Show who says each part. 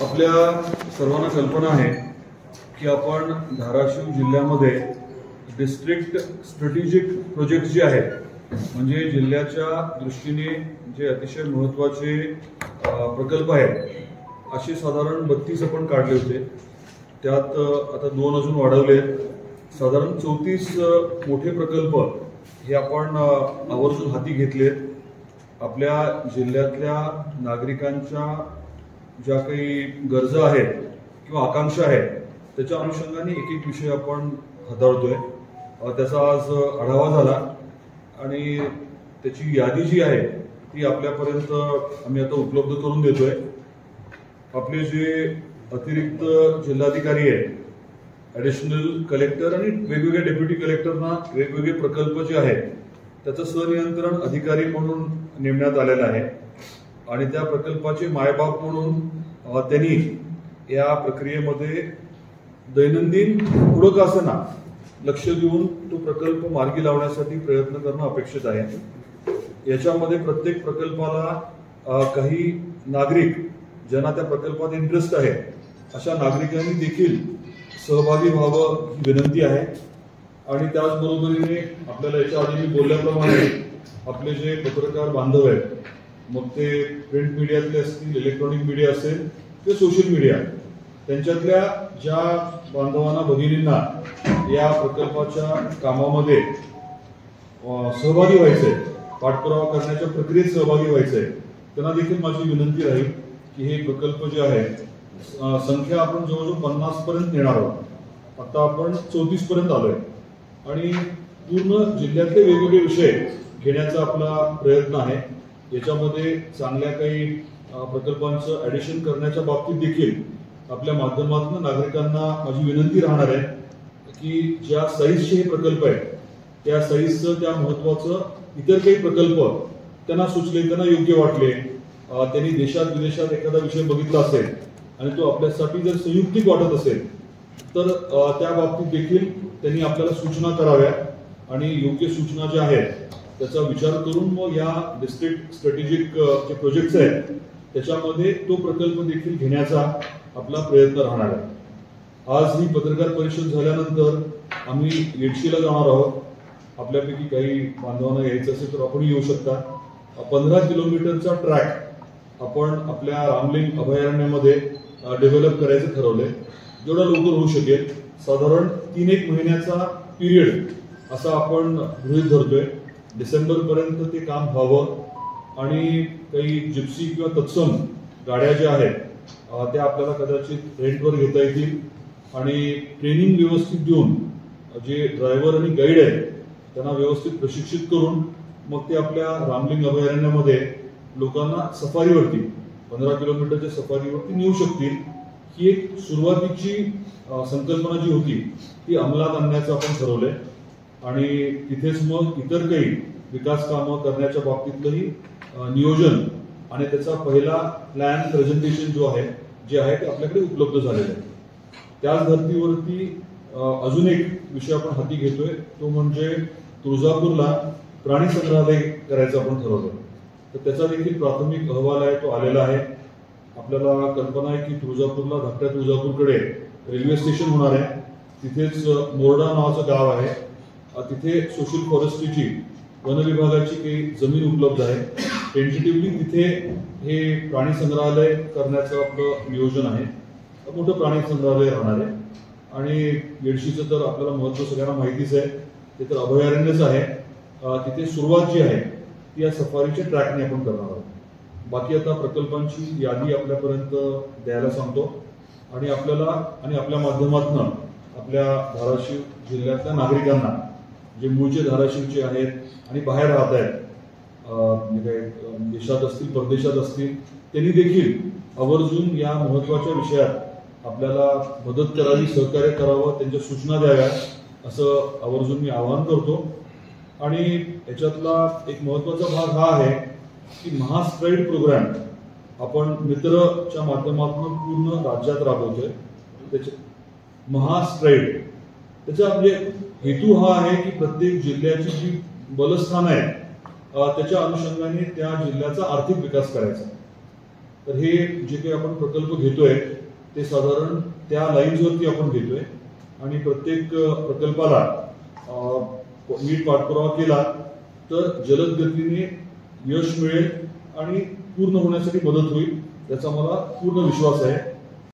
Speaker 1: आपल्या सर्वांना कल्पना आहे की आपण धाराशिव जिल्ह्यामध्ये डिस्ट्रिक्ट स्ट्रॅटेजिक प्रोजेक्ट्स जे आहेत, म्हणजे जिल्ह्याच्या दृष्टीने जे अतिशय महत्त्वाचे प्रकल्प आहेत, असे साधारण 32 आपण काढले होते. त्यात आता 2 अजून वाढवले. साधारण 34 मोठे प्रकल्प हे आपण आवर्जून हाती घेतले. आपल्या जिल्ह्यातल्या नागरिकांच्या ज्या काही गरजा आहेत किंवा आकांक्षा आहेत त्याच्या अनुषंगाने एक एक विषय आपण हाताळतोय. त्याचा आज आढावा झाला आणि त्याची यादी जी आहे ती आपल्यापर्यंत आम्ही आता उपलब्ध करून देतोय. आपले जे अतिरिक्त जिल्हाधिकारी आहेत, ॲडिशनल कलेक्टर आणि वेगवेगळ्या डेप्युटी कलेक्टरना वेगवेगळे प्रकल्प जे आहेत त्याचं सनियंत्रण अधिकारी म्हणून नेमण्यात आलेलं आहे आणि त्या प्रकल्पाचे मायबाप म्हणून त्यांनी या प्रक्रियेमध्ये दैनंदिन पुढं का असेना लक्ष देऊन तो प्रकल्प मार्गी लावण्यासाठी प्रयत्न करणं अपेक्षित आहे. याच्यामध्ये प्रत्येक प्रकल्पाला काही नागरिक ज्यांना त्या प्रकल्पात इंटरेस्ट आहे अशा नागरिकांनी देखील सहभागी व्हावं ही विनंती आहे. आणि त्याचबरोबरीने आपल्याला याच्या आधी मी बोलल्याप्रमाणे आपले जे पत्रकार बांधव आहेत, मग ते प्रिंट मीडियातले असतील, इलेक्ट्रॉनिक मीडिया असेल किंवा सोशल मीडिया, त्यांच्यातल्या ज्या बांधवांना, भगिनींना या प्रकल्पाच्या कामामध्ये सहभागी व्हायचंय, पाठपुरावा करण्याच्या प्रक्रियेत सहभागी व्हायचंय, त्यांना देखील माझी विनंती राहील की हे प्रकल्प जे आहे संख्या आपण जवळजवळ 50 पर्यंत नेणार आहोत. आता आपण 34 पर्यंत आलोय आणि पूर्ण जिल्ह्यातले वेगवेगळे विषय घेण्याचा आपला प्रयत्न आहे. याच्यामध्ये चांगल्या काही प्रकल्पांचं ॲडिशन करण्याच्या बाबतीत देखील आपल्या माध्यमातून नागरिकांना माझी विनंती राहणार आहे की ज्या साईजचे हे प्रकल्प आहेत त्या साईजचं, त्या महत्त्वाचं इतर काही प्रकल्प त्यांना सुचले, त्यांना योग्य वाटले, त्यांनी देशात विदेशात एखादा विषय बघितला असेल आणि तो आपल्यासाठी जर संयुक्तिक वाटत असेल तर त्या बाबतीत देखील त्यांनी आपल्याला सूचना कराव्या आणि योग्य सूचना ज्या आहेत त्याचा विचार करून मग या डिस्ट्रिक्ट स्ट्रॅटेजिक जे प्रोजेक्ट्स आहेत त्याच्यामध्ये तो प्रकल्प देखील घेण्याचा आपला प्रयत्न राहणार आहे. आज ही पत्रकार परिषद झाल्यानंतर आम्ही येडशीला जाणार आहोत. आपल्यापैकी काही बांधवांना यायचं असेल तर आपण येऊ शकता. 15 किलोमीटरचा ट्रॅक आपण आपल्या रामलिंग अभयारण्यामध्ये डेव्हलप करायचं ठरवलंय. जेवढा लवकर होऊ शकेल, साधारण 3-1 महिन्याचा पिरियड असा आपण गृहीत धरतोय. डिसेंबर पर्यंत ते काम व्हावं आणि काही जिप्सी किंवा तत्सम गाड्या ज्या आहेत त्या आपल्याला कदाचित रेंटवर घेता येतील आणि ट्रेनिंग व्यवस्थित देऊन जे ड्रायव्हर आणि गाईड आहेत त्यांना व्यवस्थित प्रशिक्षित करून मग ते आपल्या रामलिंग अभयारण्यामध्ये लोकांना सफारीवरती 15 किलोमीटरच्या सफारीवरती नेऊ शकतील. ही एक सुरुवातीची संकल्पना जी होती ती अंमलात आणण्याचं आपण ठरवलंय आणि तिथेच मग इतर काही विकास कामं करण्याच्या बाबतीतलंही नियोजन आणि त्याचा पहिला प्लॅन प्रेझेंटेशन जे आहे ते आपल्याकडे उपलब्ध झालेलं आहे. त्याच धर्तीवरती अजून एक विषय आपण हाती घेतोय, तो म्हणजे तुळजापूरला प्राणी संग्रहालय करायचं आपण ठरवलं. तर त्याचा देखील प्राथमिक अहवाल आहे, तो आलेला आहे. आपल्याला कल्पना आहे की तुळजापूरला, धाकट्या तुळजापूरकडे रेल्वे स्टेशन होणार आहे. तिथेच मोरडा नावाचं गाव आहे, तिथे सोशल फॉरेस्ट्रीची, वन विभागाची काही जमीन उपलब्ध आहे. टेंटेटिव्हली तिथे हे प्राणी संग्रहालय करण्याचं आपलं नियोजन आहे. मोठं प्राणी संग्रहालय राहणार आहे आणि येडशीचं तर आपल्याला महत्त्व सगळ्यांना माहितीच आहे. ते तर अभयारण्यच आहे. तिथे सुरुवात जी आहे ती या सफारीच्या ट्रॅकने आपण करणार आहोत. बाकी आता प्रकल्पांची यादी आपल्यापर्यंत द्यायला सांगतो आणि आपल्याला आणि आपल्या माध्यमातून आपल्या धाराशिव जिल्ह्यातल्या नागरिकांना जे मूळचे धाराशिवचे आहेत आणि बाहेर राहत आहेत, म्हणजे काही देशात असतील, परदेशात असतील, त्यांनी देखील आवर्जून या महत्त्वाच्या विषयात आपल्याला मदत करावी, सहकार्य करावं, त्यांच्या सूचना द्याव्या असं आवर्जून मी आवाहन करतो. आणि याच्यातला एक महत्त्वाचा भाग हा आहे की महास्ट्राईड प्रोग्राम आपण मित्रच्या माध्यमातून पूर्ण राज्यात राबवतोय. त्याच्या महास्ट्राईड त्याचा म्हणजे हेतू हा आहे की प्रत्येक जिल्ह्याची जी बलस्थानं आहेत त्याच्या अनुषंगाने त्या जिल्ह्याचा आर्थिक विकास करायचा. तर हे जे काही आपण प्रकल्प घेतोय ते साधारण त्या लाईन्सवरती आपण घेतोय आणि प्रत्येक प्रकल्पाला नीट पाठपुरावा केला तर जलद गतीने यश मिळेल आणि पूर्ण होण्यासाठी मदत होईल याचा मला पूर्ण विश्वास आहे.